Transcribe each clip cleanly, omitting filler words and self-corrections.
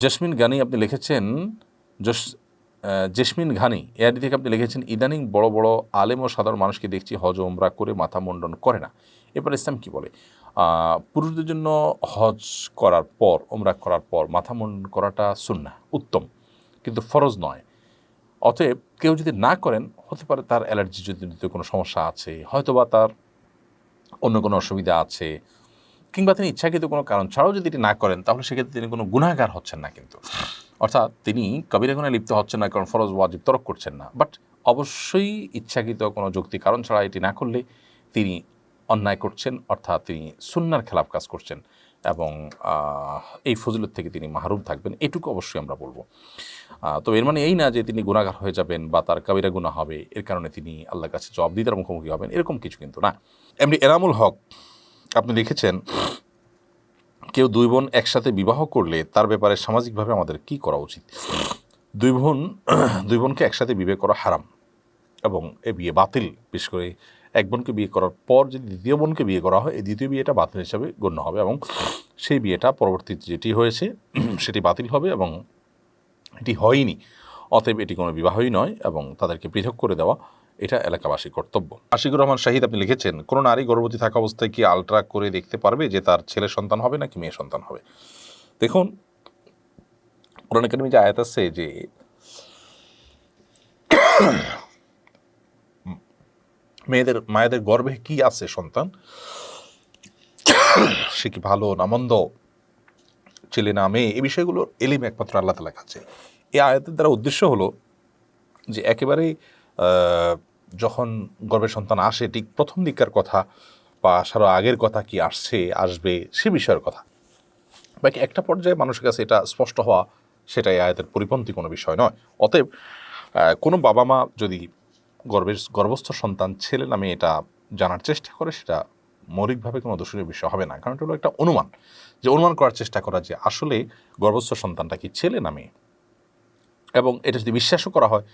Jasmine Ghani আপনি লিখেছেন, jasmine ঘানি এআইডি থেকে আপনি লিখেছেন, ইদানিং বড় বড় আলেম ও সাধারণ মানুষকে দেখছি হজ ওমরা করে মাথা মুন্ডন করে না। এরপর ইসলাম কী বলে? পুরুষদের জন্য হজ করার পর, ওমরা করার পর মাথা মুন্ডন করাটা সুন্নাহ, উত্তম, কিন্তু ফরজ নয়। অতএব কেউ যদি না করেন, হতে পারে তার অ্যালার্জি জনিত কোনো সমস্যা আছে, হয়তোবা তার অন্য কোনো অসুবিধা আছে, কিংবা তিনি ইচ্ছাকৃত কোনো কারণ ছাড়াও যদি এটি না করেন, তাহলে সেক্ষেত্রে তিনি কোনো গুনাহগার হচ্ছেন না কিন্তু। অর্থাৎ তিনি কবিরা গুনাহে লিপ্ত হচ্ছেন না, কারণ ফরজ ওয়াজিব তরক করছেন না। বাট অবশ্যই ইচ্ছাকৃত কোনো যৌক্তিক কারণ ছাড়া এটি না করলে তিনি অন্যায় করছেন, অর্থাৎ তিনি সুন্নাহর খেলাফ কাজ করছেন, এবং এই ফজিলত থেকে তিনি মাহরুম থাকবেন, এটুকু অবশ্যই আমরা বলবো। তো এর মানে এই না যে তিনি গুনাহগার হয়ে যাবেন বা তার কবিরা গুনাহ হবে, এর কারণে তিনি আল্লাহর কাছে জবাবদিহিতার মুখোমুখি হবেন, এরকম কিছু কিন্তু না। এমনি এনামুল হক আপনি লিখেছেন, কেউ দুই বোন একসাথে বিবাহ করলে তার ব্যাপারে সামাজিকভাবে আমাদের কি করা উচিত? দুই বোনকে একসাথে বিয়ে করা হারাম, এবং এ বিয়ে বাতিল। বিশেষ করে এক বোনকে বিয়ে করার পর যদি দ্বিতীয় বোনকে বিয়ে করা হয়, এই দ্বিতীয় বিয়েটা বাতিল হিসাবে গণ্য হবে, এবং সেই বিয়েটা পরবর্তীতে যেটি হয়েছে সেটি বাতিল হবে, এবং এটি হয়নি। অতএব এটি কোনো বিবাহই নয়, এবং তাদেরকে পৃথক করে দেওয়া এটা এলাকাবাসীর কর্তব্য। আশিকুর রহমান শাহিদ আপনি লিখেছেন, কোনো নারী গর্ভবতী থাকা অবস্থায় কি আলট্রা করে দেখতে পারবে যে তার ছেলে সন্তান হবে নাকি মেয়ে সন্তান হবে? দেখুন, কোরআন কারীমে যে আয়াত আছে যে মায়েদের গর্ভে কি আছে সন্তান, সে কি ভালো না মন্দ, ছেলে না মেয়ে, এই বিষয়গুলোর এলিম একমাত্র আল্লাহ তাআলার কাছে। এই আয়াতের দ্বারা উদ্দেশ্য হলো যে একেবারেই যখন গর্ভের সন্তান আসে, ঠিক প্রথম দিককার কথা বা আসারও আগের কথা, কি আসবে সে বিষয়ের কথা। বাকি একটা পর্যায়ে মানুষের কাছে এটা স্পষ্ট হওয়া, সেটাই আয়াতের পরিপন্থী কোনো বিষয় নয়। অতএব কোনো বাবা মা যদি গর্ভস্থ সন্তান ছেলে না মেয়ে এটা জানার চেষ্টা করে, সেটা মৌলিকভাবে কোনো দোষণীয় বিষয় হবে না, কারণ এটা হলো একটা অনুমান, যে অনুমান করার চেষ্টা করা যে আসলে গর্ভস্থ সন্তানটা কি ছেলে না মেয়ে। এবং এটা যদি বিশ্বাসও করা হয়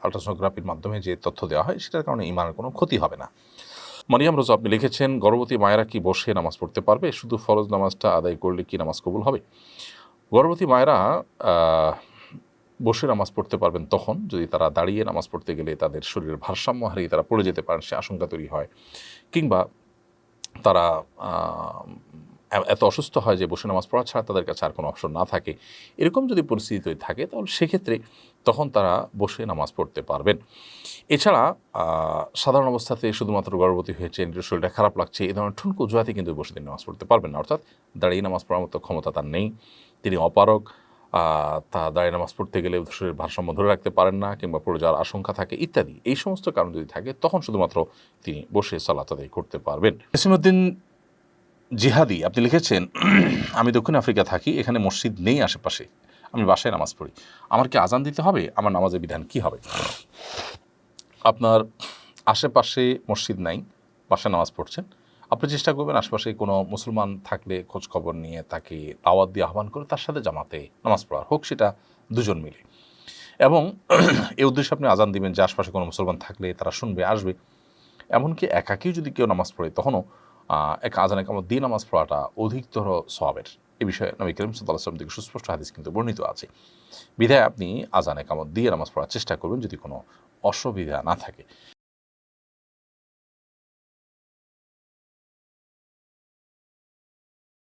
আলট্রাসোনোগ্রাফির মাধ্যমে যে তথ্য দেওয়া হয়, সেটার কারণে ইমানের কোনো ক্ষতি হবে না। মরিয়াম রোজা আপনি লিখেছেন, গর্ভবতী মায়েরা কি বসে নামাজ পড়তে পারবে? শুধু ফরজ নামাজটা আদায় করলে কি নামাজ কবুল হবে? গর্ভবতী মায়েরা বসে নামাজ পড়তে পারবেন তখন যদি তারা দাঁড়িয়ে নামাজ পড়তে গেলে তাদের শরীরের ভারসাম্য হারিয়ে তারা পড়ে যেতে পারেন, সে আশঙ্কা তৈরি হয়, কিংবা তারা এত অসুস্থ হয় যে বসে নামাজ পড়া ছাড়া তাদের কাছে আর কোনো অপশন না থাকে, এরকম যদি পরিস্থিতি থাকে, তাহলে সেক্ষেত্রে তখন তারা বসে নামাজ পড়তে পারবেন। এছাড়া সাধারণ অবস্থাতে শুধুমাত্র গর্ভবতী হয়েছে, নিজের শরীরটা খারাপ লাগছে, এই ধরনের ঠুনকো অজুহাতে কিন্তু বসে তিনি নামাজ পড়তে পারবেন না, অর্থাৎ দাঁড়িয়ে নামাজ পড়ার মতো ক্ষমতা তার নেই, তিনি অপারগ, তা দাঁড়িয়ে নামাজ পড়তে গেলে শরীরের ভারসাম্য ধরে রাখতে পারেন না, কিংবা পড়ে যাওয়ার আশঙ্কা থাকে ইত্যাদি, এই সমস্ত কারণ যদি থাকে তখন শুধুমাত্র তিনি বসে সালাত আদায় করতে পারবেন। জসিমউদ্দিন জিহাদি আপনি লিখেছেন, আমি দক্ষিণ আফ্রিকা থাকি, এখানে মসজিদ নেই আশেপাশে, আমি বাসায় নামাজ পড়ি, আমার কি আজান দিতে হবে? আমার নামাজের বিধান কি হবে? আপনার আশেপাশে মসজিদ নাই, বাসায় নামাজ পড়ছেন, আপনি চেষ্টা করবেন আশেপাশে কোনো মুসলমান থাকলে খোঁজ খবর নিয়ে তাকে দাওয়াত দিয়ে আহ্বান করে তার সাথে জামাতে নামাজ পড়ার, হোক সেটা দুজন মিলে, এবং এই উদ্দেশ্যে আপনি আজান দিবেন যে আশপাশে কোনো মুসলমান থাকলে তারা শুনবে, আসবে। এমনকি একাকেও যদি কেউ নামাজ পড়ে, তখনও এক আজান একামত দিয়ে নামাজ পড়াটা অধিকতর সওয়াবের। এ বিষয়ে নবী করিম সাল্লাল্লাহু আলাইহি ওয়াসাল্লাম থেকে সুস্পষ্ট হাদিস কিন্তু বর্ণিত আছে। বিধায় আপনি আজান একামত দিয়ে নামাজ পড়ার চেষ্টা করবেন যদি কোনো অসুবিধা না থাকে।